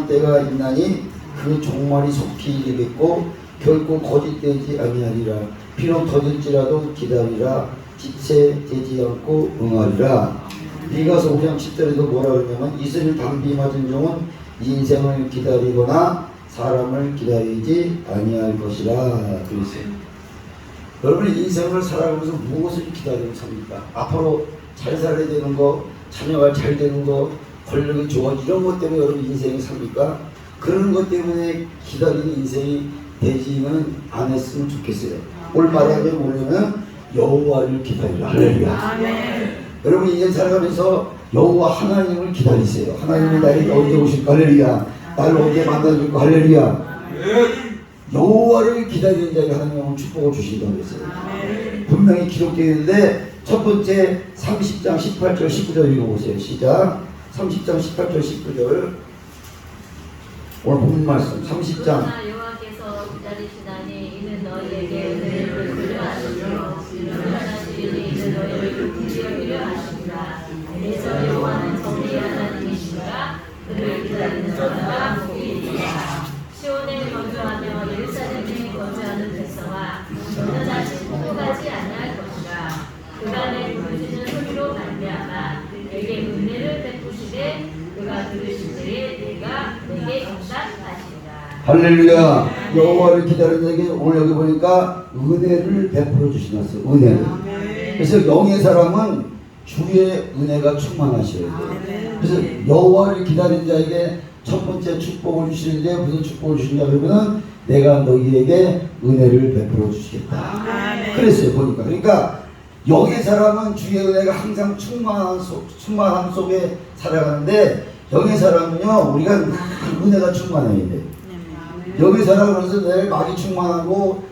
때가 있나니 그 종말이 속히 이르겠고 결코 거짓되지 아니하리라. 비록 더딜지라도 기다리라. 지체되지 않고 응하리라. 미가서 5장 10절에도 뭐라 그러냐면 이슬 담비 맞은 종은 인생을 기다리거나 사람을 기다리지 아니할 것이라 그랬어요. 여러분 인생을 살아가면서 무엇을 기다리고 삽니까? 앞으로 잘 살아야 되는 거, 자녀가 잘 되는 거, 권력이 좋아 이런 것 때문에 여러분 인생이 삽니까? 그런 것 때문에 기다리는 인생이 되지는 않았으면 좋겠어요. 올바르게 뭐냐면 여호와를 기다리라. 할렐루야. 여러분 인생 살아가면서 여호와 하나님을 기다리세요. 하나님이 나에게 언제 오실까? 할렐루야. 나를 언제 만나줄까? 할렐루야. 여호와를 기다리는 자에게 하나님은 축복을 주신다고 했어요. 분명히 기록되어 있는데 첫 번째 30장 18절 19절 읽어보세요. 시작. 30장 18절 19절 오늘 본 말씀 30장 여호와께서 기다리시나니 이는 너희에게 은혜를 베풀려 하시며 인정하시리니 이는 너희를 긍휼히 여기려 하시니라. 그래서 여호와는 정의의 하나님이시니라. 그를 기다리는 자가 복이 있으리라. 시온에 거주하며 예루살렘에 거주하는 백성아 너는 다시 포도하지 아니할 것이라. 그가 내 부르짖는 소리로 말미암아 내게 은혜를 베푸시되 그가 들으실 때에 내가 내게 응답하시리라. 할렐루야. 여호와를 기다리는 자에게 오늘 여기 보니까 은혜를 베풀어 주시면서 은혜를. 그래서 영의 사람은 주의 은혜가 충만하셔야 돼요. 그래서 여호와를 기다리는 자에게 첫 번째 축복을 주시는데 무슨 축복을 주시냐 그러면은 내가 너희에게 은혜를 베풀어 주시겠다. 그랬어요 보니까. 그러니까 영의 사람은 주의 은혜가 항상 충만함 속에 살아가는데 영의 사람은요 우리가 은혜가 충만해야 돼. 영의 사람은 그래서 늘 말이 충만하고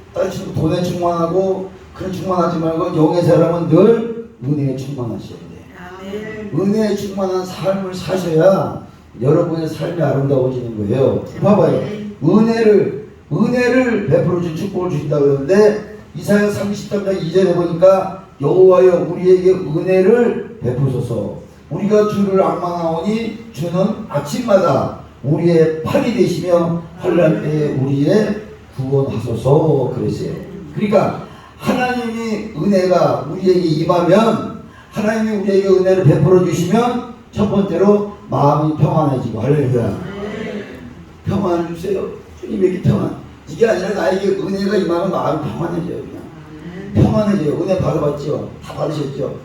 돈에 충만하고 그런 충만하지 말고 영의 사람은 늘 은혜에 충만하셔야 돼. 은혜에 충만한 삶을 사셔야 여러분의 삶이 아름다워지는 거예요. 봐봐요. 은혜를 베풀어 준 축복을 주신다고 그러는데 이사야 33장 2절에 보니까 여호와여 우리에게 은혜를 베푸소서. 우리가 주를 악망하오니 주는 아침마다 우리의 팔이 되시며 환난 때에 우리의 구원하소서 그랬어요. 그러니까 하나님이 은혜가 우리에게 임하면 하나님이 우리에게 은혜를 베풀어 주시면 첫 번째로 마음이 평안해지고 할렐루야. 평안을 주세요. 주님에게 평안. 이게 아니라 나에게 은혜가 임하면 마음이 평안해져요. 그냥 평안해져요. 은혜 받아봤죠? 다 받으셨죠?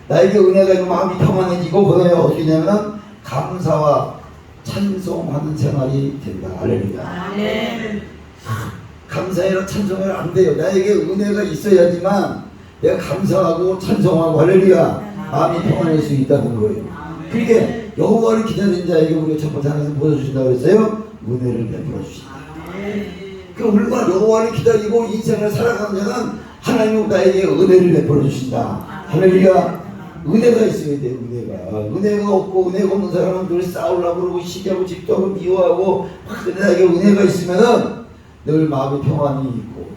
나에게 은혜가 있고 마음이 평안해지고 그 다음에 어떻게 되냐면 감사와 찬송하는 생활이 된다. 할렐루야. 감사해라 찬송해라 안 돼요. 나에게 은혜가 있어야지만 내가 감사하고 찬송하고 할렐루야 마음이 평안할 수 있다는 거예요. 그러니까 여호와를 기다리는 자에게 우리가 첫 번째 하나님께서 보여주신다고 그랬어요. 은혜를 베풀어 주신다. 그럼 우리가 여호와를 기다리고 인생을 살아가는 자는 하나님은 나에게 은혜를 베풀어 주신다. 할렐루야. 은혜가 있어야 돼요. 은혜가 없고 은혜가 없는 사람은 늘 싸우려고 그러고 시기하고 집도하고 미워하고 근데 나에게 은혜가 있으면은 늘 마음의 평안이 있고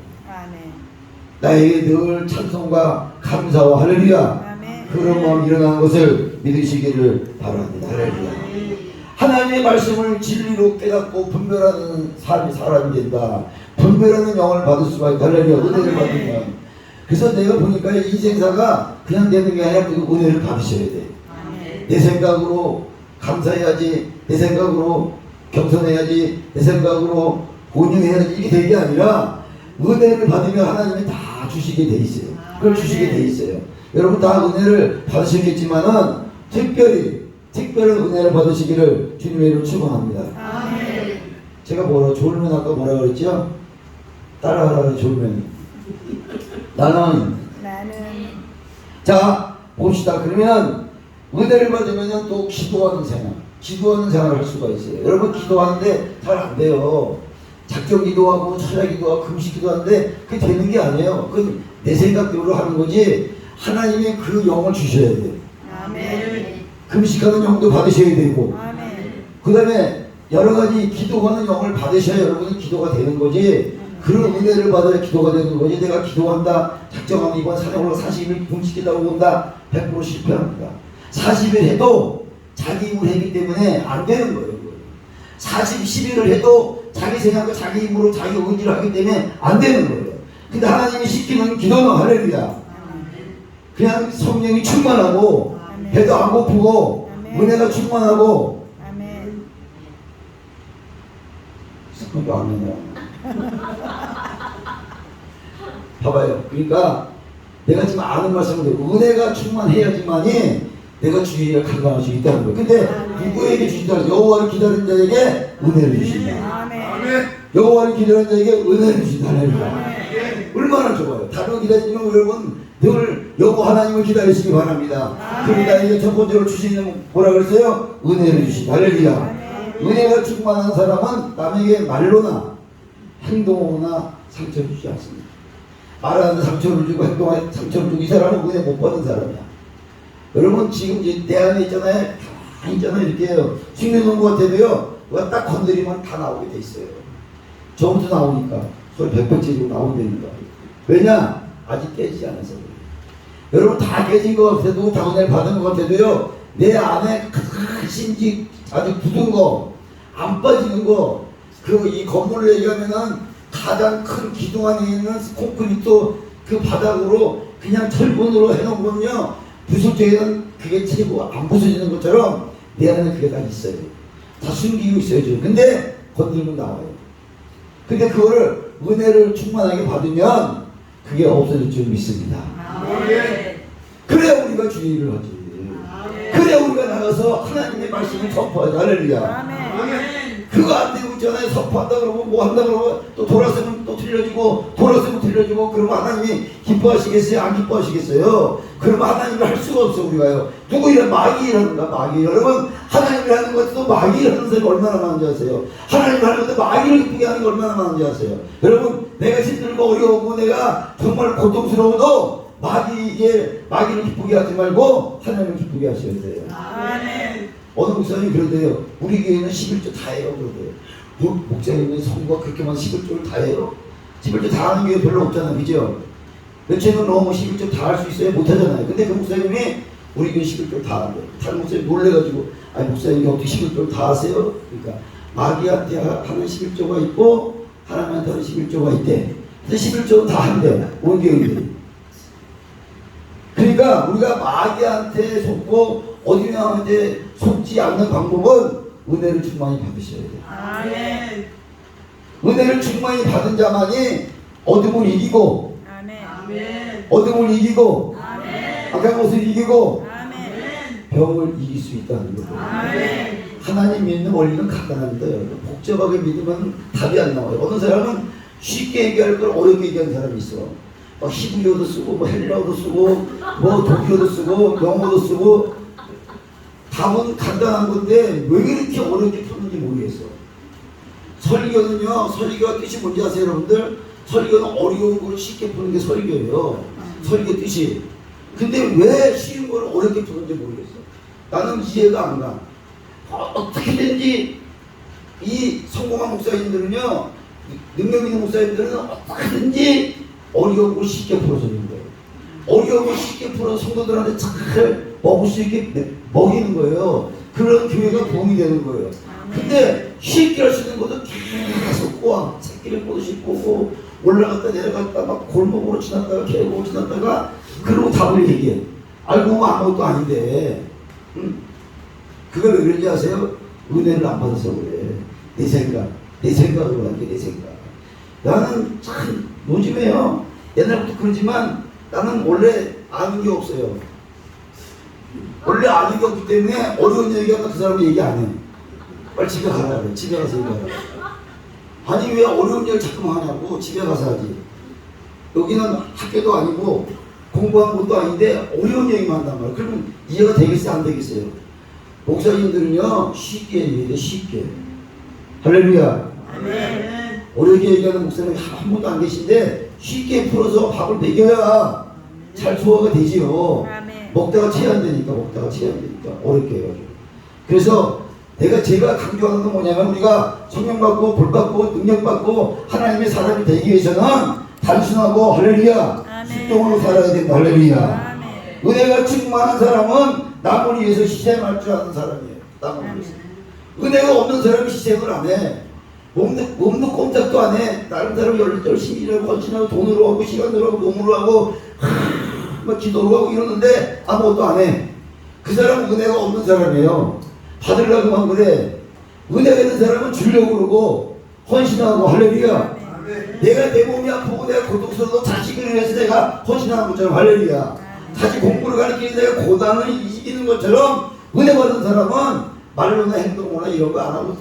나에게 늘 찬송과 감사와 할렐루야 그런 마음이 일어나는 것을 믿으시기를 바랍니다. 할렐루야. 하나님의 말씀을 진리로 깨닫고 분별하는 삶이 사람이 된다. 분별하는 영을 받을 수가 있다. 할렐루야. 은혜를 받으면. 그래서 내가 보니까 인생사가 그냥 되는 게 아니라 그 은혜를 받으셔야 돼. 내 생각으로 감사해야지, 내 생각으로 겸손해야지, 내 생각으로 온유해야지 이게 되는 게 아니라 은혜를 받으면 하나님이 다 주시게 돼 있어요. 그걸 주시게 돼 있어요. 여러분 다 은혜를 받으시겠지만은 특별한 은혜를 받으시기를 주님의 이름으로 축원합니다. 제가 졸면 아까 뭐라 그랬죠? 따라하라 졸면. 나는 자 봅시다. 그러면 은혜를 받으면 또 기도하는 생활을 할 수가 있어요. 여러분 기도하는데 잘 안 돼요. 작정 기도하고 철야 기도하고 금식 기도하는데 그게 되는 게 아니에요. 그건 내 생각대로 하는 거지 하나님이 그 영을 주셔야 돼요. 금식하는 영도 받으셔야 되고 그 다음에 여러 가지 기도하는 영을 받으셔야 여러분이 기도가 되는 거지 그런 은혜를 받아야 기도가 되는 거지 내가 기도한다 작정하면 이번 사정으로 40일 금식기다고 온다 100% 실패합니다. 40일 해도 자기 힘을 했기 때문에 안 되는 거예요. 40, 11을 해도 자기 생각과 자기 힘으로 자기 의지를 하기 때문에 안 되는 거예요. 근데 하나님이 시키는 기도는 할렐루야. 그냥 성령이 충만하고 배도 안 고프고 은혜가 충만하고 성령도 안 되냐. 봐봐요. 그러니까 내가 지금 아는 말씀을 드리고 은혜가 충만해야지만이 내가 주의를 감당할 수 있다는 거예요. 근데 누구에게 주신다? 여호와를 기다리는 자에게 은혜를 주신다. 여호와를 기다리는 자에게 은혜를 주신다. 얼마나 좋아요. 다른 기다리지만 여러분 늘 여호와 하나님을 기다리시기 바랍니다. 그러니 나에게 첫 번째로 주시는 뭐라 그랬어요? 은혜를 주신다. 할렐루야. 은혜가 충만한 사람은 남에게 말로나 행동으로나 상처를 주지 않습니다. 말하는데 상처를 주고 행동하는데 상처를 주고 이 사람은 은혜 못 받은 사람이야. 여러분 지금 이제 내 안에 있잖아요. 다 있잖아요. 이렇게 숙련한 것 같아도요. 누가 딱 건드리면 다 나오게 돼 있어요. 저부터 나오니까 소리 100번째로 나온다니까. 왜냐? 아직 깨지지 않아서 그래요. 여러분 다 깨진 것 같아도 다 은혜를 받은 것 같아도요. 내 안에 심지 아주 굳은 거 안 빠지는 거 그 이 건물을 얘기하면은 가장 큰 기둥 안에 있는 콘크리트 그 바닥으로 그냥 철근으로 해놓은 거는요. 부술 때에는 그게 최고 안 부서지는 것처럼 내 안에 그게 다 있어요. 다 숨기고 있어요. 지금. 근데 건들면 나와요. 근데 그거를 은혜를 충만하게 받으면 그게 없어질 줄 믿습니다. 그래야 우리가 주의를 하지. 그래야 우리가 나가서 하나님의 말씀을 선포하자. 할렐루야. 그거 안 되고 있잖아요. 선포한다 그러고 뭐 한다 그러고 또 돌아서면 또 틀려지고 돌아서면 틀려지고 그러면 하나님이 기뻐하시겠어요? 안 기뻐하시겠어요? 그러면 하나님을 할 수가 없어 우리가요. 누구 이런 마귀라든가 마귀. 여러분 하나님을 하는 것도 마귀라는 사람이 얼마나 많은지 아세요? 하나님을 하는 것도 마귀를 기쁘게 하는 게 얼마나 많은지 아세요? 여러분 내가 힘들고 어려우고 내가 정말 고통스러워도 마귀를 기쁘게 하지 말고 하나님을 기쁘게 하셔야 돼요. 아멘. 어느 목사님이 그러대요. 우리 교회는 11조 다 해요. 그러대요. 목사님은 성부가 그렇게만 11조를 다 해요. 11조 다 하는 게 별로 없잖아요. 그죠? 며칠은 너무 11조 다 할 수 있어요? 못하잖아요. 근데 그 목사님이 우리 교회 11조 다 한대요. 다른 목사님이 놀래가지고 아니 목사님이 어떻게 11조를 다 하세요? 그러니까 마귀한테 하는 11조가 있고 하나님한테 하는 11조가 있대. 그래서 11조는 다 한대. 온 교회들이. 그러니까 우리가 마귀한테 속고 어디냐한테 속지 않는 방법은 은혜를 충만히 받으셔야 돼요. 아멘. 은혜를 충만히 받은 자만이 어둠을 이기고 아멘. 어둠을 이기고 아멘. 악한 것을 이기고 아멘. 병을 이길 수 있다는 거예요. 아멘. 하나님 믿는 원리는 간단합니다. 여러분. 복잡하게 믿으면 답이 안 나와요. 어느 사람은 쉽게 얘기할 걸 어렵게 얘기하는 사람이 있어. 막 히브리어도 쓰고 뭐 헬라어도 쓰고 뭐 독일어도 쓰고 영어도 쓰고 답은 간단한 건데 왜 이렇게 어렵게 푸는지 모르겠어. 설교는요. 설교가 뜻이 뭔지 아세요 여러분들? 설교는 어려운 걸 쉽게 푸는 게 설교예요. 설교 뜻이. 근데 왜 쉬운 걸 어렵게 푸는지 모르겠어. 나는 이해가 안 가. 어떻게든지 이 성공한 목사님들은요. 능력 있는 목사님들은 어떻게든지 어려운 걸 쉽게 풀어주는 거예요. 어려운 걸 쉽게 풀어 성도들한테 잘 먹을 수 있게 먹이는 거예요. 그런 교회가 도움이 되는 거예요. 근데 쉽게 할 수 있는 것도 계속 꼬아 새끼를 꼬듯이 꼬고 올라갔다 내려갔다 막 골목으로 지났다가 계곡으로 지났다가 그러고 답을 얘기해. 알고 보면 아무것도 아닌데 그걸 왜 그런지 아세요? 은혜를 안 받아서 그래. 내 생각으로 하는 게 내 생각. 나는 참 요즘에요. 옛날부터 그러지만 나는 원래 아는 게 없어요. 원래 아는 게 없기 때문에 어려운 얘기하면 그 사람이 얘기 안 해. 빨리 집에 가라 그래. 집에 가서 얘기하라. 아니 왜 어려운 얘기를 자꾸만 하냐고. 집에 가서 하지. 여기는 학교도 아니고 공부한 것도 아닌데 어려운 얘기만 한단 말이야. 그러면 이해가 되겠어요? 안 되겠어요? 목사님들은요 쉽게 얘기해야 돼. 쉽게. 할렐루야. 아멘. 어렵게 얘기하는 목사님이 한 분도 안 계신데 쉽게 풀어서 밥을 먹여야 잘 소화가 되지요. 먹다가 체한되니까 어렵게 해가지고. 그래서 제가 강조하는 건 뭐냐면 우리가 성령 받고 볼 받고 능력 받고 하나님의 사람이 되기 위해서는 단순하고 할렐루야 순종으로 살아야 된다. 할렐루야. 은혜가 충만한 사람은 남을 위해서 희생할 줄 아는 사람이에요. 남을 위해서. 은혜가 없는 사람이 희생을 안 해. 몸도 꼼짝도 안 해. 다른 사람 열심히 일하고 헌신하고 돈으로 하고 시간으로 하고 몸으로 하고 막 기도로 하고 이러는데 아무것도 안 해. 그 사람은 은혜가 없는 사람이에요. 받으려고만 그래. 은혜가 있는 사람은 주려고 그러고 헌신하고 할렐루야. 내가 내 몸이 아프고 내가 고통스러워도 자식을 위해서 내가 헌신하는 것처럼 할렐루야. 자식 공부를 가르치는 내가 고단을 이기는 것처럼 은혜 받은 사람은 말로나 행동이나 이런 거 안 하고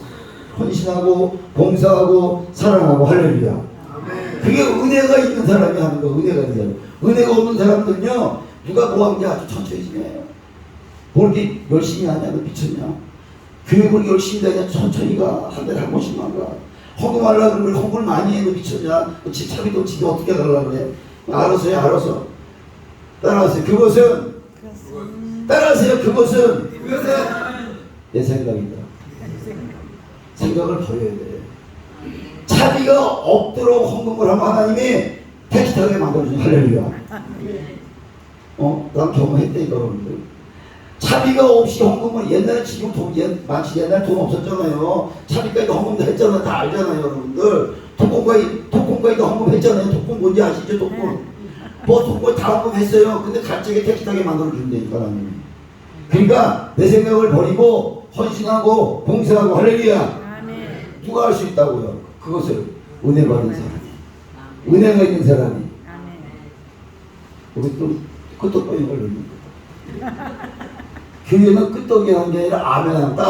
헌신하고 봉사하고 사랑하고 할렐루야. 그게 은혜가 있는 사람이 하는 거. 은혜가 있는 사람. 은혜가 없는 사람들은요 누가 뭐 한 게 아주 천천히 지내요. 뭘 이렇게 열심히 하냐? 너 미쳤냐? 교육을 열심히 하냐? 천천히 가. 한 달에 한 번씩만 가. 헌금하려고 그러면 헌금을 많이 해. 너 미쳤냐? 너 집 차리도 집에 어떻게 가려고 그래? 알아서 해. 알아서. 따라하세요. 그것은 따라하세요. 그것은 내 생각이다. 생각을 버려야 돼. 차비가 없도록 헌금을 하면 하나님이 택시타게 만들어주는 할렐루야. 난 경험했다니까 여러분들. 차비가 없이 헌금을 옛날에 지금 마치 옛날 돈 없었잖아요. 차비까지 헌금도 했잖아요. 다 알잖아요 여러분들. 토큰까지도 헌금했잖아요. 토큰 뭔지 아시죠? 토큰. 뭐 토큰 다 헌금했어요. 근데 갑자기 택시타게 만들어준다니까 하나님이. 그러니까 내 생각을 버리고 헌신하고 봉사하고 할렐루야. 누가 할 수 있다고요? 그것을 은혜 받은 사람이, 은혜가 있는 사람이. 우리 또 끄떡거리는 걸 넣는 거야. 교회는 끄떡이 하는 게 아니라 아멘 하는 거야.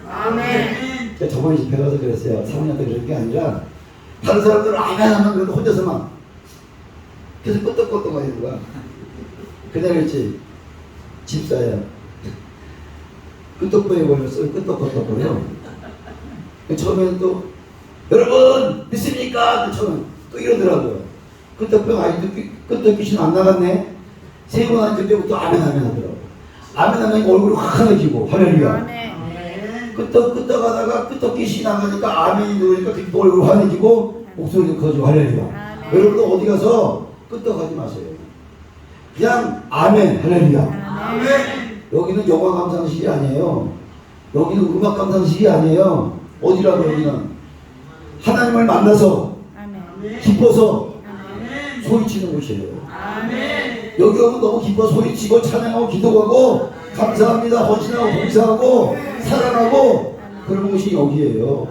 아멘. 제가 저번에 집회 가서 그랬어요. 사모님한테 그런 게 아니라 다른 사람들은 아멘 하면 그래도 혼자서만 계속 끄떡끄떡 거리는 거야. 그날 그랬지. 집사야. 끄떡거리 걸렸어요. 끄떡끄떡거려. 처음에는 또 여러분 믿습니까? 처음에 또 이러더라고요. 끄떡병 아직도 끄떡귀신 안 나갔네. 세 번 앉을 때부터 아멘 하더라고. 아멘 하면 얼굴이 환해지고 할렐루야. 끄떡 하다가 끄떡귀신 나가니까 아멘이 들어오니까 또 얼굴이 환해지고 목소리도 커지고 할렐루야. 여러분도 어디 가서 끄떡하지 마세요. 그냥 아멘 할렐루야. 여기는 영화 감상실이 아니에요. 여기는 음악 감상실이 아니에요. 어디라고 여기는 하나님을 만나서 기뻐서 소리치는 곳이에요. 여기 오면 너무 기뻐 소리치고 찬양하고 기도하고 감사합니다 헌신하고 봉사하고 사랑하고 그런 곳이 여기에요.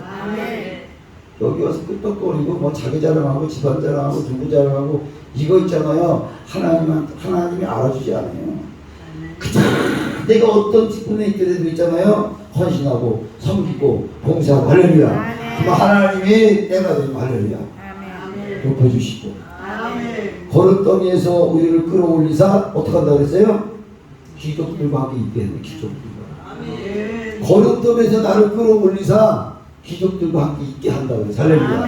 여기 와서 끄떡거리고 뭐 자기 자랑하고 집안 자랑하고 누구 자랑하고 이거 있잖아요. 하나님이 알아주지 않아요. 그저 내가 어떤 직분에 있더라도 있잖아요. 헌신하고 섬기고 봉사하고 할렐루야. 그럼 하나님이 내가 되면 할렐루야. 높여주시고 거룩더미에서 우리를 끌어올리사 어떻게 한다고 그랬어요? 귀족들과 함께 있게 하는 귀족들과. 거룩더미에서 나를 끌어올리사 귀족들과 함께 있게 한다고 그랬어요. 할렐루야.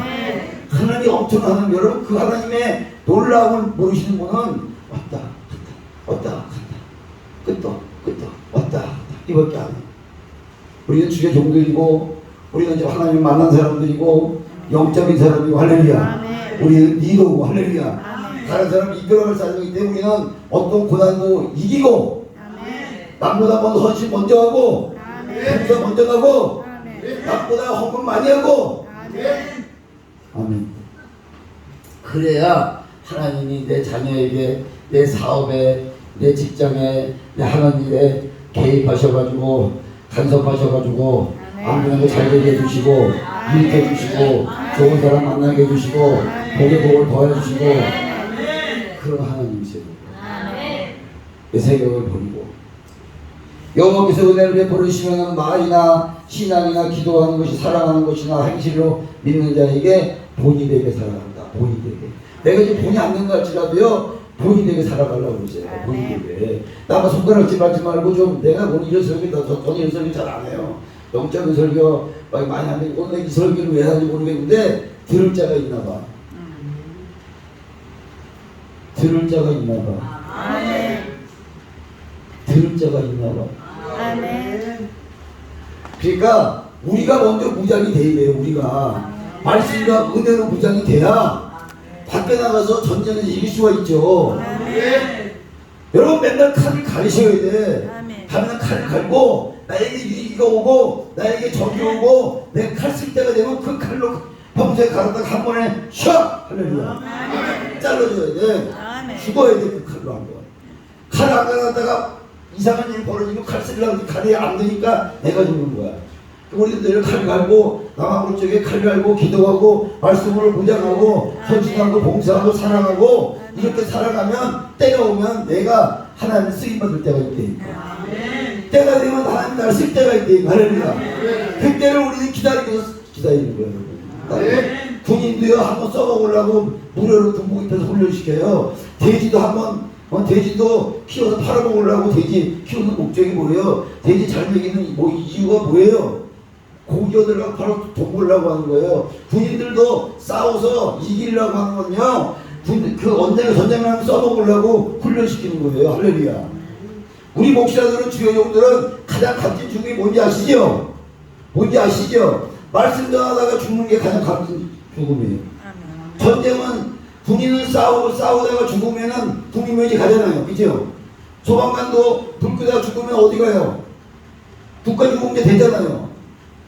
하나님이 엄청나는 여러분 그 하나님의 놀라움을 모르시는 분은 왔다 갔다 끄떡 왔다 갔다 이밖에 안 해요. 우리는 주의 종들이고 우리는 이제 하나님을 만난 사람들이고 영적인 사람이고 할렐루야. 우리는 리더고 할렐루야. 다른 사람을 이끌어갈 사람이기 때문에 우리는 어떤 고난도 이기고 남보다 먼저 헌신 먼저 하고 봉사 먼저 가고 남보다 헌금 많이 하고 아멘. 그래야 하나님이 내 자녀에게 내 사업에 내 직장에 내 하는 일에 개입하셔가지고 간섭하셔가지고 안 되는 거 잘 되게 해주시고 유익해 주시고 좋은 사람 만나게 해주시고 복의 복을 더해주시고 그런 하나님이세요. 내 생각을 버리고 여호와께서 은혜를 베풀으시면 말이나 신앙이나 기도하는 것이 사랑하는 것이나 행실로 믿는 자에게 본이 되게 살아간다. 본이 되게. 내가 지금 본이 안 된다 할지라도요 본이 되게 살아가려고 그러세요. 본이 되게. 나만 손가락질 하지 말고 좀 내가 오늘 이런 설교 저는 이런 설교 잘 안 해요. 영적인 설교 많이 안 되고 오늘 이 설교를 왜 하는지 모르겠는데 들을 자가 있나 봐. 들을 자가 있나 봐. 들을 자가 있나 봐. 그러니까 우리가 먼저 무장이 돼야 돼요. 우리가 말씀과 은혜로 무장이 돼야 밖에 나가서 전쟁에서 이길 수가 있죠. 여러분 맨날 칼을 가리셔야 돼. 가면 칼을 갈고 나에게 위기가 오고 나에게 적이 오고 내 칼 쓸 때가 되면 그 칼로 평소에 갈았다가 한 번에 샥! 할렐루야. 잘라줘야 돼. 죽어야 돼. 그 칼로 한 번. 칼 안 갈았다가 이상한 일이 벌어지고 칼 쓰려고 칼이 안 되니까 내가 죽는 거야. 우리도 늘 칼 갈고 남아볼 적에 칼 갈고 기도하고 말씀을 보장하고 헌신하고 봉사하고 사랑하고 이렇게 살아가면 때가 오면 내가 하나님 쓰임받을 때가 있다니까. 때가 되면 하나님 나를 쓸 때가 있다니까. 할렐루야. 그때를 우리는 기다리는 거예요. 군인도요 한번 써먹으려고 무료로 군복 입혀서 훈련시켜요. 돼지도 한번 돼지도 키워서 팔아먹으려고. 돼지 키우는 목적이 뭐예요? 돼지 잘 먹이는 이유가 뭐예요? 고기 얻으려고 바로 돈 벌려고 하는 거예요. 군인들도 싸워서 이기려고 하는 건요, 그 언젠가 전쟁을 하면 써먹으려고 훈련시키는 거예요. 할렐루야. 우리 목사들은 주여종들은 가장 값진 죽음이 뭔지 아시죠? 뭔지 아시죠? 말씀 전하다가 죽는 게 가장 값진 죽음이에요. 전쟁은 군인은 싸우다가 죽으면은 국민면이 가잖아요. 그죠? 소방관도 불 끄다가 죽으면 어디 가요? 국가 죽음제 되잖아요.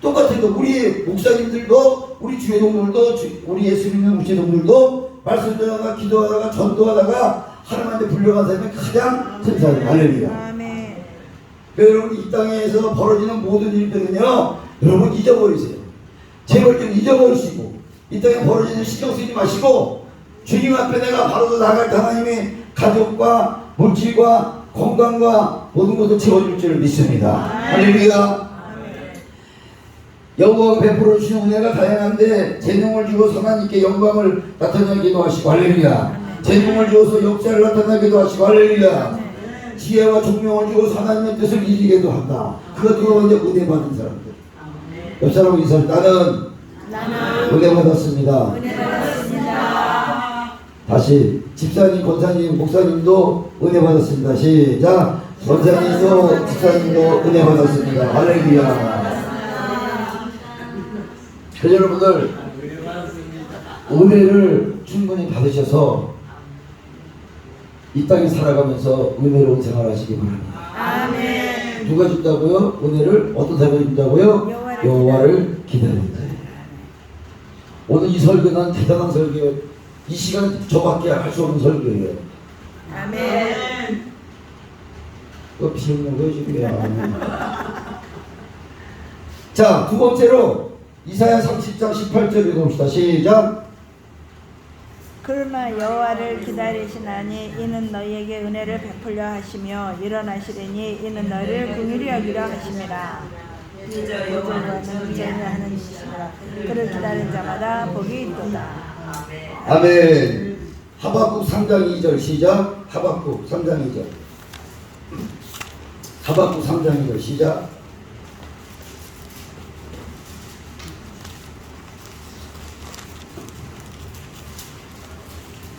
똑같은 거 우리 목사님들도 우리 주회종들도 우리 예수 믿는 목사님들도 말씀 전하다가 기도하다가 전도하다가 하나님한테 불려간 사람이 가장 큰 사람. 할렐루야. 여러분 이 땅에서 벌어지는 모든 일들은요 여러분 잊어버리세요. 제발 좀 잊어버리시고 이 땅에 벌어지는 신경 쓰지 마시고 주님 앞에 내가 바로 나갈 하나님이 가족과 물질과 건강과 모든 것을 채워줄 줄 믿습니다. 할렐루야. 여호와가 베풀어 주시는 은혜가 다양한데 재능을 주고 하나님께 영광을 나타나기도 하시고 할렐루야. 재능을 주어서 역사를 나타나기도 하시고 할렐루야. 지혜와 총명을 주고 하나님의 뜻을 이루기도 한다. 그것도 이제 은혜 받은 사람들. 옆 사람 인사를 나는 은혜 받았습니다. 다시 집사님, 권사님, 목사님도 은혜 받았습니다. 시작. 권사님도 집사님도 은혜 받았습니다. 할렐루야. 그래서 여러분들 은혜를 충분히 받으셔서 이 땅에 살아가면서 은혜로운 생활하시기 바랍니다. 아멘. 누가 준다고요? 은혜를 어떤 사람이 준다고요? 여호와를 기다린다. 오늘 이 설교는 대단한 설교예요. 이 시간 저밖에 할 수 없는 설교예요. 아멘. 또 비웃는 거예요 지금. 자, 두 번째로 이사야 30장 18절 읽어봅시다. 시작. 그러나 여호와를 기다리시나니 이는 너희에게 은혜를 베풀려 하시며 일어나시리니 이는 너희를 긍휼히 여기려 하심이라. 보조관은 전혀하는 이시라. 그를 기다린 자마다 복이 있도다. 아멘. 하박국 3장 2절 시작. 하박국 3장 2절. 하박국 3장 2절 시작.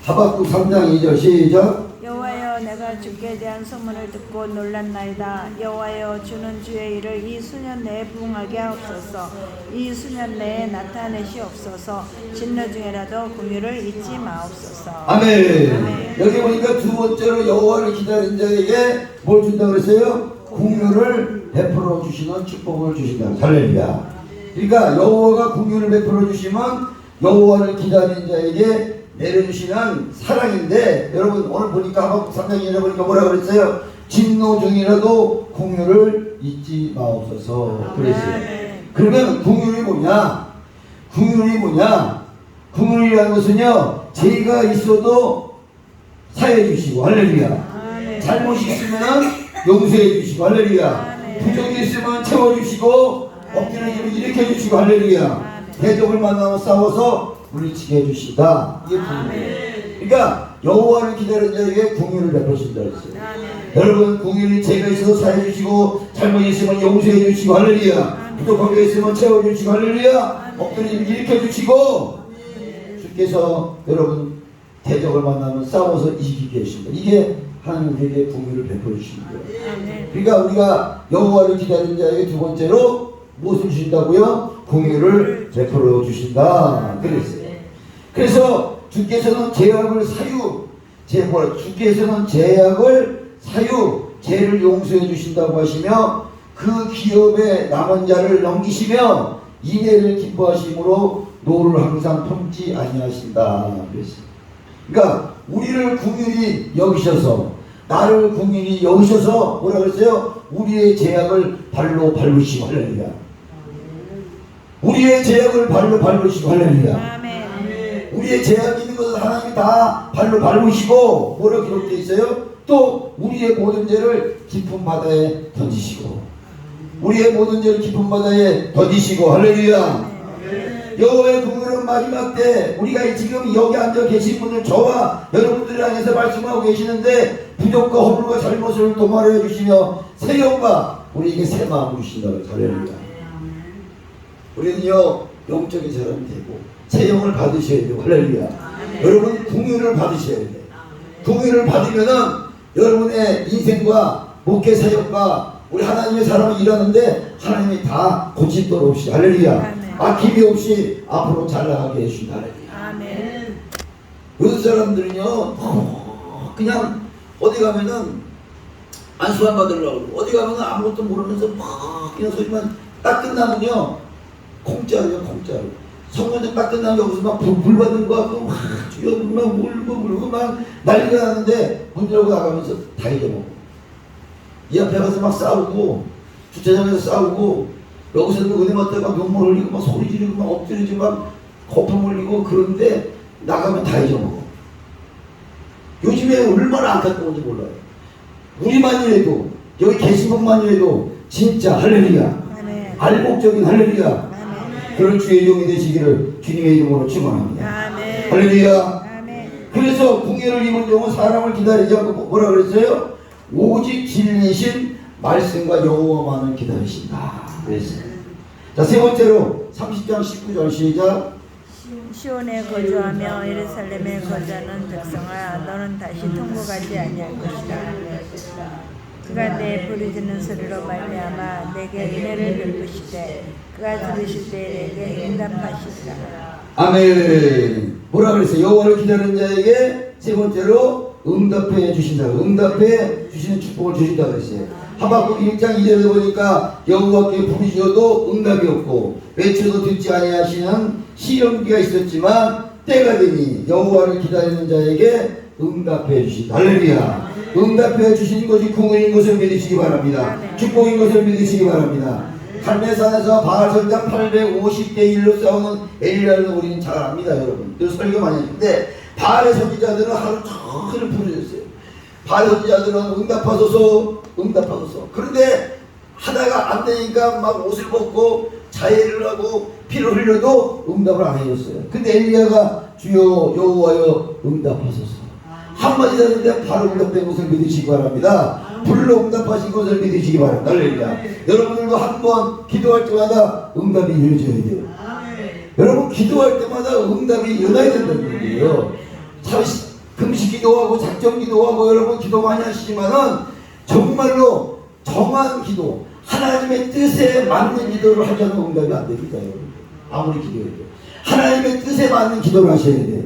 하박국 3장 2절 시작. 여호와여 내가 주께 대한 소문을 듣고 놀랐나이다. 여호와여 주는 주의 일을 이 수년 내에 부응하게 하옵소서. 이 수년 내에 나타내시옵소서. 진노 중에라도 긍휼을 잊지 마옵소서. 아멘. 아멘. 여기 보니까 두 번째로 여호와를 기다린 자에게 뭘 준다 그랬어요? 긍휼을 베풀어 주시는 축복을 주신다. 할렐루야. 그러니까 여호와가 긍휼을 베풀어 주시면 여호와를 기다린 자에게 내려주시는 사랑인데, 여러분 오늘 보니까 하박국 3장에 보니까 뭐라 그랬어요? 진노 중이라도 긍휼을 잊지 마옵소서 그랬어요. 그러면 긍휼이 뭐냐? 긍휼이 뭐냐? 긍휼이라는 것은요, 죄가 있어도 사해 주시고 할렐루야. 잘못이 있으면 용서해 주시고 할렐루야. 부족이 있으면 채워 주시고 엎드려지면 일으켜 주시고 할렐루야. 대적을 만나면 싸워서 물리치게 해주시다. 이게 긍휼이에요. 그러니까 여호와를 기다리는 자에게 긍휼을 베푸신다 했어요. 여러분 긍휼이 죄가 있어서 사해 주시고 잘못이 있으면 용서해 주시고 할렐루야. 부족한 게 있으면 채워 주시고 할렐루야. 엎드리면 일으켜 주시고 주께서 여러분 대적을 만나면 싸워서 이기게 하신다. 이게 하나님 우리에게 긍휼을 베풀어 주시는 거예요. 그러니까 우리가 여호와를 기다리는 자에게 두 번째로 무엇을 주신다고요? 긍휼을 베풀어 주신다. 그랬어요. 그래서 주께서는 죄악을 사유, 주께서는 죄악을 사유, 죄를 용서해 주신다고 하시며 그 기업의 남은 자를 넘기시며 인애를 기뻐하심으로 노를 항상 품지 아니하신다. 그랬어요. 그러니까 우리를 궁휼히 여기셔서, 나를 궁휼히 여기셔서 뭐라 그랬어요? 우리의 죄악을 발로 밟으시고, 할렐루야. 우리의 죄악을 발로 밟으시고, 할렐루야. 아멘. 우리의 죄악이 있는 것을 하나님이 다 발로 밟으시고, 뭐라고 기록되어 있어요? 또 우리의 모든 죄를 깊은 바다에 던지시고, 우리의 모든 죄를 깊은 바다에 던지시고, 할렐루야. 여호와의 궁휼은 마지막 때, 우리가 지금 여기 앉아 계신 분들, 저와 여러분들을 향해서 말씀하고 계시는데 부족과 허물과 잘못을 도말해 주시며 새 영과 우리에게 새 마음을 주신다고. 할렐루야. 우리는요 영적인 사람이 되고 새 영을 받으셔야 돼요. 할렐루야. 여러분 궁휼을 받으셔야 돼요. 궁휼을 받으면은 여러분의 인생과 목회 사역과 우리 하나님의 사람이 일하는데 하나님이 다 고집도 없이, 할렐루야, 아낌이 없이 앞으로 잘 나가게 해주신다. 할렐루야. 아멘. 요즘 사람들은요 그냥 어디 가면은 안수만 받으려고, 어디 가면은 아무것도 모르면서 막 그냥 소리만 딱 끝나면요 공짜로요, 공짜로. 성전에 딱 끝나면 여기서 막 불 받는 거 같고 막 주여 막 울고 막 난리가 나는데 문 열고 나가면서 다 잊어먹고, 이 앞에 가서 막 싸우고, 주차장에서 싸우고, 여기서는 은혜 받다가 막 눈물 흘리고 막 소리 지르고 막 엎드리고 막 거품 흘리고, 그런데 나가면 다 잊어먹어. 요즘에 얼마나 안타까운지 몰라요. 우리만이라도, 여기 계신 분만이라도 진짜 할렐루야, 아멘. 알곡적인 할렐루야, 아멘. 그런 주의 종이 되시기를 주님의 이름으로 축원합니다. 아멘. 할렐루야. 아멘. 그래서 궁예를 입은 종은 사람을 기다리지 않고 뭐라 그랬어요? 오직 진리신 말씀과 여호와만을 기다리신다. 그랬어요. 자, 세 번째로 30장 19절 시작. 시온에 거주하며 예루살렘에 거주하는 백성아, 너는 다시 통곡하지 아니할 것이다. 그가 내 부르짖는 소리로 말미암아 내게 은혜를 베푸시되 그가 들으실 때 내게 응답하시리라. 아멘. 뭐라 그랬어요? 여호와를 기다리는 자에게 세 번째로 응답해 주신다. 응답해 주시는 축복을 주신다 그랬어요. 하박국 1장 2절에 보니까 여호와께 부르짖어도 응답이 없고 외쳐도 듣지 아니하시는 시련기가 있었지만 때가 되니 여호와를 기다리는 자에게 응답해 주신다. 할렐루야. 응답해 주시는 것이 궁의인 것을 믿으시기 바랍니다. 축복인 것을 믿으시기 바랍니다. 갈매산에서 바알 선장 850대 1로 싸우는 엘리야를 우리는 잘 압니다. 여러분, 늘 설교 많이 했는데 바알의 선지자들은 하루 종일 부르짖었어요. 바알 선지자들은 응답하소서, 응답하소서. 그런데 하다가 안 되니까 막 옷을 벗고 자해를 하고 피를 흘려도 응답을 안 해줬어요. 근데 엘리야가 주여 여호와여 응답하소서 한마디 하는데 바로 응답된 것을 믿으시기 바랍니다. 불로 응답하신 것을 믿으시기 바랍니다. 할렐루야. 여러분들도 한번 기도할 때마다 응답이 이루어져야 돼요. 여러분 기도할 때마다 응답이 일어나야 된다는 거예요. 참 금식 기도하고 작정 기도하고 여러분 기도 많이 하시지만은 정말로 정한 기도, 하나님의 뜻에 맞는 기도를 하지 않으면 응답이 안 됩니다. 여러분 아무리 기도해도 하나님의 뜻에 맞는 기도를 하셔야 돼요.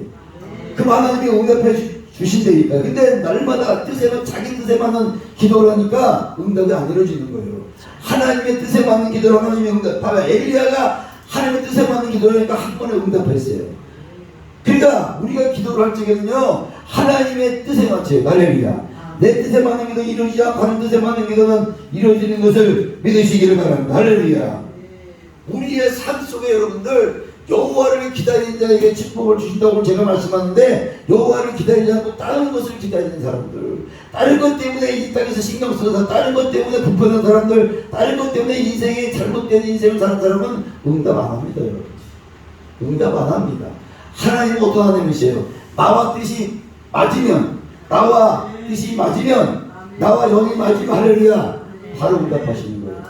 그럼 하나님이 응답해 주신다니까. 근데 날마다 자기 뜻에 맞는 기도를 하니까 응답이 안 이루어지는 거예요. 하나님의 뜻에 맞는 기도를 하나님이 응답. 봐봐, 엘리야가 하나님의 뜻에 맞는 기도를 하니까 한 번에 응답했어요. 그러니까 우리가 기도를 할 적에는요 하나님의 뜻에 맞춰요. 할렐루야. 내 뜻에 맞는 기도 이루어지지 않고 하나님 뜻에 맞는 기도는 이루어지는 것을 믿으시기를 바랍니다. 할렐루야. 우리의 삶 속에 여러분들 여호와를 기다리는 자에게 축복을 주신다고 제가 말씀하는데, 여호와를 기다리지 않고 다른 것을 기다리는 사람들, 다른 것 때문에 이 땅에서 신경 써서 다른 것 때문에 불편한 사람들, 다른 것 때문에 인생이 잘못된 인생을 사는 사람은 응답 안 합니다. 여러분 응답 안 합니다. 하나님은 어떤 하나님이세요? 나와 뜻이 맞으면, 나와 뜻이 맞으면, 나와 영이 맞으면 할렐루야 바로 응답하시는 거예요.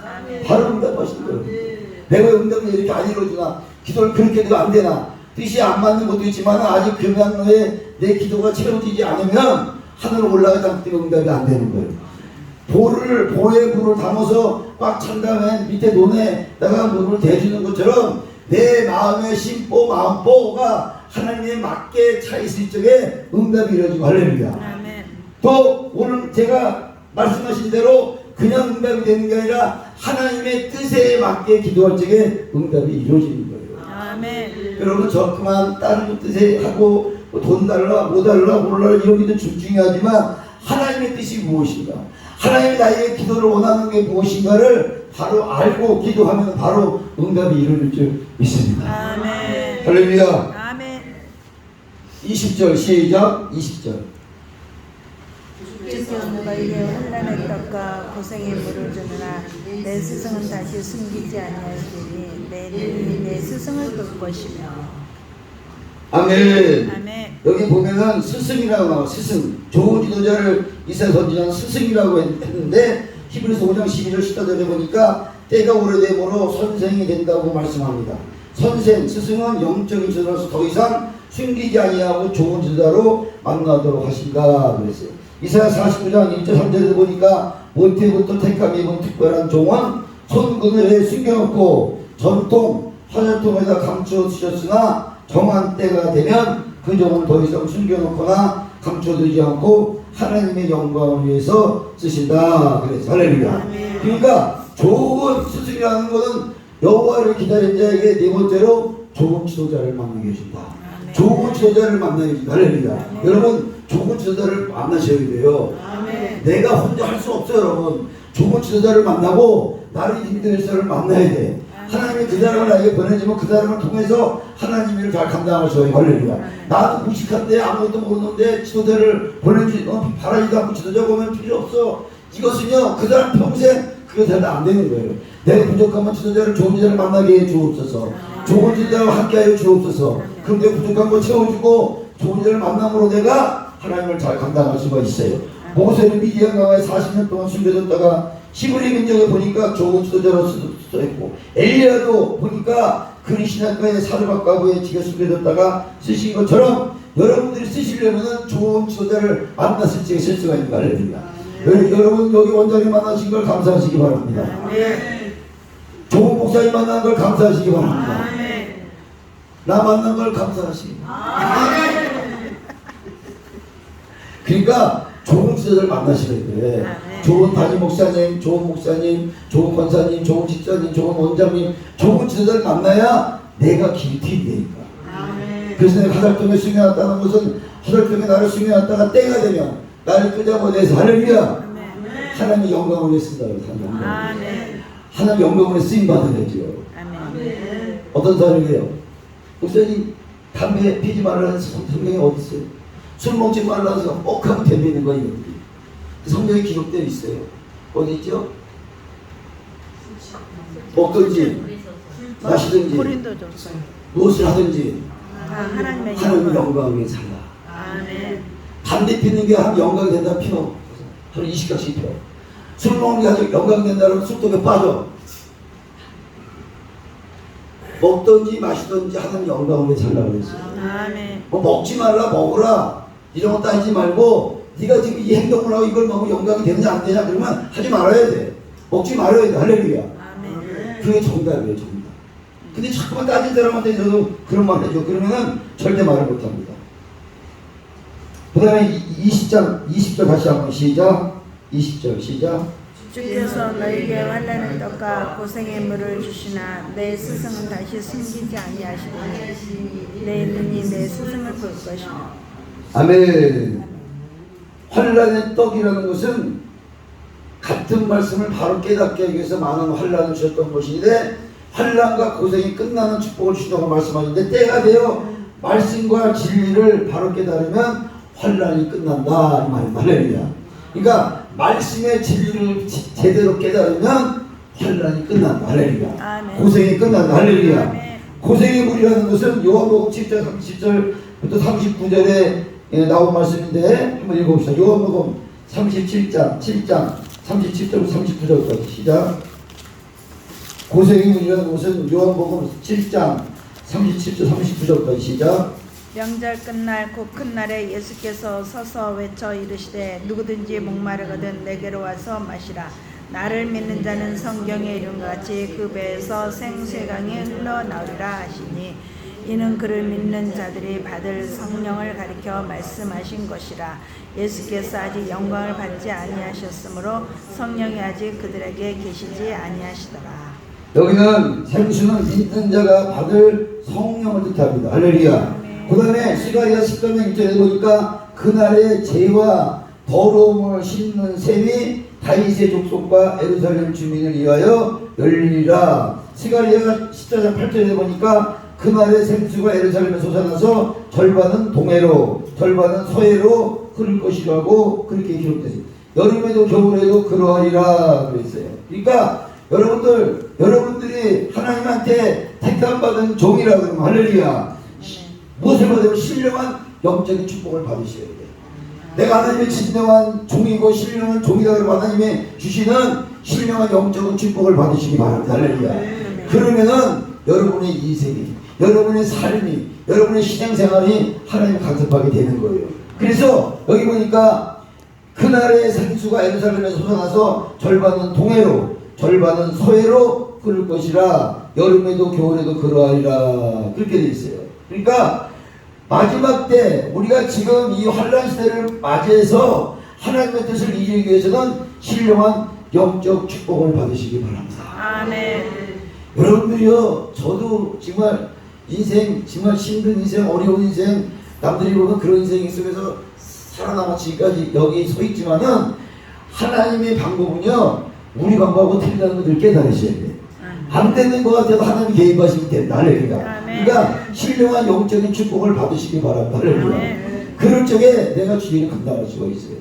바로 응답하시는 거예요. 내가 응답이 이렇게 안 이루어지나, 기도를 그렇게 해도 안 되나, 뜻이 안 맞는 것도 있지만 아직 금양로에 내 기도가 채워지지 않으면 하늘로 올라가지 않기 때문에 응답이 안 되는 거예요. 보에 불을 담아서 꽉 찬 다음에 밑에 논에다가 물을 대주는 것처럼 내 마음의 심보, 마음보가 하나님에 맞게 차 있을 적에 응답이 이루어지고 할렐루야. 아멘. 또 오늘 제가 말씀하신 대로 그냥 응답이 되는 게 아니라 하나님의 뜻에 맞게 기도할 적에 응답이 이루어지는 거예요. 아멘. 여러분 저 그만 다른 뜻에 하고 돈 달라 뭐 달라 몰라 이런 게 중요하지만 하나님의 뜻이 무엇인가, 하나님이 나에게 기도를 원하는 게 무엇인가를 바로 알고 기도하면 바로 응답이 이루어질 줄 믿습니다. 아멘. 할렐루야. 아멘. 20절 시작. 20절. 주께서 너희에게 환난의 떡과 고생의 물을 주느라 내 스승은 다시 숨기지 아니하시니 내 눈이 내 스승을 볼 것이며. 아멘. 아멘. 여기 보면은 스승이라고 나와. 스승. 좋은 지도자를 이스라엘 선지자는 스승이라고 했는데 히브리서 5장 12절 14절에 보니까 때가 오래됨으로 선생이 된다고 말씀합니다. 선생, 스승은 영적인 지도자로서 더 이상 숨기지 아니하고 좋은 지도자로 만나도록 하신다 그랬어요. 이사야 49장 1절 3절에 보니까 모태부터 택함 입은 특별한 종은 손그늘에 숨겨놓고 전통 화살통에다 감추어 주셨으나 정한 때가 되면 그 종을 더 이상 숨겨놓거나 감춰두지 않고 하나님의 영광을 위해서 쓰신다 그래서 할렐루야. 그러니까 좋은 스승이라는 것은 여호와를 기다린 자에게 네 번째로 좋은 지도자를 만나게 해준다. 좋은 지도자를 만나게 해준다. 할렐루야. 여러분 좋은 지도자를 만나셔야 돼요. 내가 혼자 할 수 없어요. 여러분 좋은 지도자를 만나고 나를 인도할 사람을 만나야 돼. 하나님이 그 사람을 나에게 보내주면 그 사람을 통해서 하나님 일을 잘 감당하셔야 돼요. 할렐루야. 나는 무식한데 아무것도 모르는데 지도자를 바라지도 않고 지도자 보면 필요 없어. 이것은요 그 사람 평생 그게 잘 안 되는 거예요. 내가 부족하면 지도자를 좋은 지도자를 만나게 해 주옵소서. 좋은 지도자와 함께하여 주옵소서. 그럼 내가 부족한 거 채워주고 좋은 지도자를 만남으로 내가 하나님을 잘 감당할 수가 있어요. 모세는 미디안 강에 40년 동안 숨겨졌다가 히브리 민족에 보니까 좋은 지도자로 쓰였고, 엘리야도 보니까 그리시나가의 사르밧가부에 지가 숨겨졌다가 쓰신 것처럼 여러분들이 쓰시려면 좋은 지도자를 만났을 적에 쓸 수가 있는 거 알려드립니다. 여러분 여기 원장님 만나신 걸 감사하시기 바랍니다. 좋은 목사님 만난 걸 감사하시기 바랍니다. 나 만난 걸 감사하시기 바랍니다. 그러니까 좋은 지도자를 만나셔야 돼. 좋은 담임 목사님, 좋은 목사님, 좋은 권사님, 좋은 집사님, 좋은 원장님, 좋은 지도자를 만나야 내가 길이 트이니까. 그래서 내가 화살통에 숨겨놨다는 것은 화살통에 나를 숨겨놨다가 때가 되면 나를 끄잡아내서 할렐루야. 하나님의 영광을 위해 쓴다. 하나님의 영광을 위해 쓰임받아야죠. 어떤 사람이에요? 목사님 담배 피지 말라는 성경이 어디 있어요? 술 먹지 말라서 억하고 대비는 거 이거. 성경에 기록되어 있어요. 어디 있죠? 먹든지 마시든지 무엇을 하든지 하나님의 영광을 위해 살라. 담배 피는 게 한 영광이 된다 피워. 하루 20갑씩 피워. 술 먹는 게 아주 영광이 된다면 술독에 빠져. 먹든지 마시든지 하는 영광을 위해 살라 그랬어요. 뭐 먹지 말라 먹으라 이런 거 따지지 말고 네가 지금 이 행동을 하고 이걸 먹으면 영광이 되느냐 안 되냐 그러면 하지 말아야 돼. 먹지 말아야 돼. 할렐루야. 그게 정답이에요. 정답. 근데 자꾸만 따진 사람한테 저도 그런 말 해줘. 그러면은 절대 말을 못합니다. 그 다음에 20절 다시 한번 시작. 20절 시작. 주께서 너희에게 환난의 떡과 고생의 물을 주시나 내 스승은 다시 숨기지 아니하시니 내 눈이 내 스승을 볼 것이며. 아멘. 환난의 떡이라는 것은 같은 말씀을 바로 깨닫게 하기 위해서 많은 환난을 주셨던 것인데 환난과 고생이 끝나는 축복을 주신다고 말씀하셨는데 때가 되어 말씀과 진리를 바로 깨달으면 환난이 끝난다 이 말입니다. 할렐루야. 그러니까 말씀의 진리를 제대로 깨달으면 환난이 끝난다. 할렐루야. 고생이 끝난다. 할렐루야. 고생의 물이라는 것은 요한복음 7장 30절부터 39절에 나온 말씀인데 한번 읽어봅시다. 요한복음 37장 37절부터 39절까지 시작. 고생의 물이라는 것은 요한복음 7장 37절 39절까지 시작. 명절 끝날 곧 큰 날에 예수께서 서서 외쳐 이르시되 누구든지 목마르거든 내게로 와서 마시라. 나를 믿는 자는 성경에 이룬 같이 그 배에서 생수강이 흘러나오리라 하시니 이는 그를 믿는 자들이 받을 성령을 가리켜 말씀하신 것이라. 예수께서 아직 영광을 받지 아니하셨으므로 성령이 아직 그들에게 계시지 아니하시더라. 여기는 생수는 믿는 자가 받을 성령을 뜻합니다. 할렐루야. 그 다음에 스가랴 10장 1절에 보니까 그날의 죄와 더러움을 씻는 셈이 다윗의 족속과 예루살렘 주민을 위하여 열리리라. 스가랴 14장 8절에 보니까 그날의 생수가 예루살렘에 솟아나서 절반은 동해로 절반은 서해로 흐를 것이라고 그렇게 기록됐습니다. 여름에도 겨울에도 그러하리라 그랬어요. 그러니까 여러분들이 하나님한테 택함받은 종이라 그러면 할렐루야. 무엇을 받으면 신령한 영적인 축복을 받으셔야 돼요. 내가 하나님의 진정한 종이고 신령한 종이다 그러면 하나님의 주시는 신령한 영적인 축복을 받으시기 바랍니다. 할렐루야. 그러면은 여러분의 인생이, 여러분의 삶이, 여러분의 신앙생활이 하나님 간섭하게 되는 거예요. 그래서 여기 보니까 그날의 생수가 예루살렘에서 솟아나서 절반은 동해로 절반은 서해로 흐를 것이라. 여름에도 겨울에도 그러하리라. 그렇게 되어 있어요. 그러니까 마지막 때 우리가 지금 이 환란 시대를 맞이해서 하나님의 뜻을 이루기 위해서는 신령한 영적 축복을 받으시기 바랍니다. 아멘. 여러분들이요, 저도 정말 인생, 정말 힘든 인생, 어려운 인생, 남들이 보면 그런 인생 속에서 살아남아 지금까지 여기 서 있지만은 하나님의 방법은요, 우리 방법하고 틀리다는 것을 깨달으셔야 돼요. 안 되는 것 같아도 하나님 개입하시면 된다. 할렐루야. 그러니까 신령한 영적인 축복을 받으시기 바랍니다. 할렐루야. 그럴 적에 내가 주인을 감당할 수가 있어요.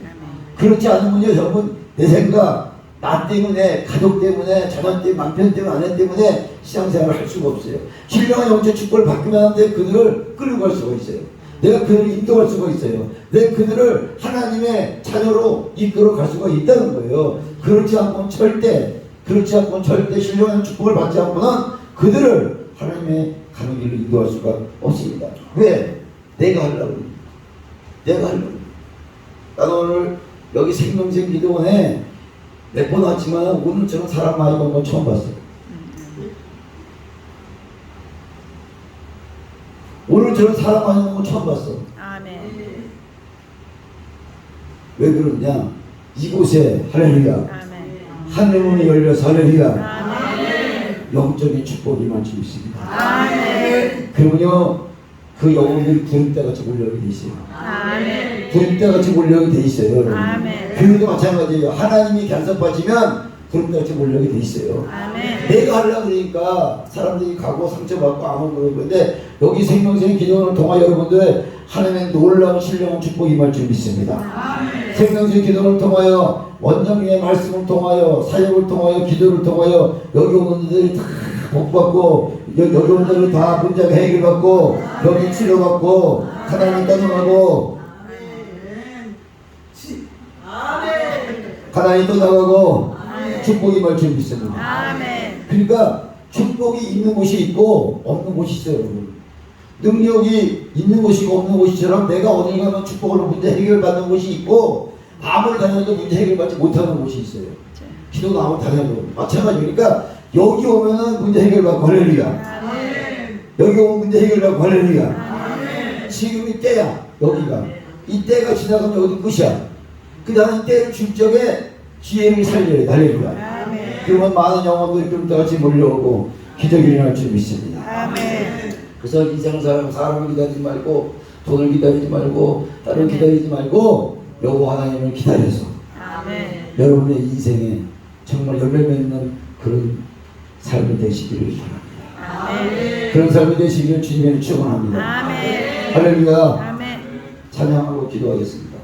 그렇지 않으면요, 여러분, 내 생각, 나 때문에, 가족 때문에, 자녀 때문에, 남편 때문에, 아내 때문에 신앙생활을 할 수가 없어요. 신령한 영적 축복을 받기만 하는데 그들을 끌고 갈 수가 있어요. 내가 그들을 인도할 수가 있어요. 내가 그들을 하나님의 자녀로 이끌어 갈 수가 있다는 거예요. 그렇지 않고는 절대 신령한 축복을 받지 않고는 그들을 하나님의 가는 길로 인도할 수가 없습니다. 왜? 내가 하려고. 나는 오늘 여기 생명생 기도원에 몇 번 왔지만 오늘처럼 사람 많이 본 건 처음 봤어요. 오늘처럼 사람 많이 본 건 처음 봤어. 아멘. 왜 그러냐? 이곳에 할렐루야. 아멘. 하늘문이 열려서 할렐루야. 아멘. 영적인 축복이 많이 있습니다. 아멘. 그러면요, 그 영혼들이 구름대같이 몰려오게 돼 있어요. 아멘. 구름대같이 몰려오게 돼 있어요, 여러분. 아멘. 교회도 마찬가지예요. 하나님이 간섭하시면 구름대같이 몰려오게 돼 있어요. 아멘. 내가 하려고 그러니까 사람들이 가고 상처받고 아무 그러고 그런데 여기 생명생 기도원을 통하여 여러분들 하나님의 놀라운 신령한 축복이 임할 줄 믿습니다. 생명생 기도를 통하여 원장님의 말씀을 통하여 사역을 통하여 기도를 통하여 여기 오는 분들이 다 복받고 여기 오는 분들이 다 문제가 해결받고 여기 치료받고 하나님 따져가고 하나님 떠나가고 축복이 임할 줄 믿습니다. 아멘. 그러니까 축복이 있는 곳이 있고 없는 곳이 있어요, 여러분. 능력이 있는 곳이고 없는 곳이처럼 내가 어디 가면 축복으로 문제 해결받는 곳이 있고 아무리 다녀도 문제 해결받지 못하는 곳이 있어요. 기도도 아무리 다녀도 마찬가지로. 그러니까 여기 오면은 문제 해결받고 할렐루야. 여기 오면 문제 해결받고 할렐루야. 지금이 때야. 여기가 이 때가 지나가면 여기 끝이야. 그 다음에 때를 줄 적에 기회를 살려야 돼. 할렐루야. 그러면 많은 영혼들이 좀 더 같이 몰려오고 기적이 일어날 줄 믿습니다. 아멘. 그래서 인생 사람을 기다리지 말고 돈을 기다리지 말고 다른 기다리지 말고 여호와 하나님을 기다려서 아멘. 여러분의 인생에 정말 열매 맺는 그런 삶이 되시기를 바랍니다. 아멘. 그런 삶이 되시기를 주님의 축원합니다. 아멘. 할렐루야. 아멘. 찬양하고 기도하겠습니다.